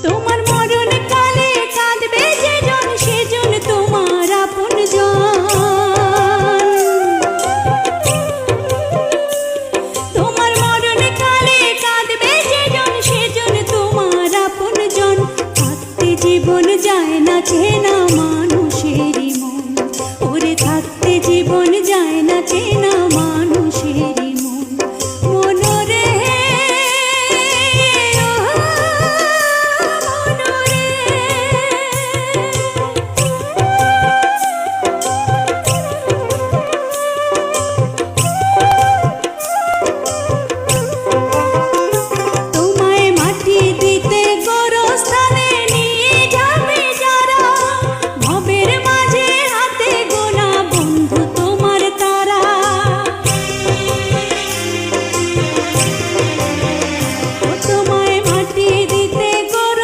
তোমার মরণ কালে কাঁদবে যেজন সেজন তোমার আপনজন। তোমার মরণ কালে কাঁদবে যেজন সেজন তোমার আপনজন। থাকতে জীবন যায় না চেনা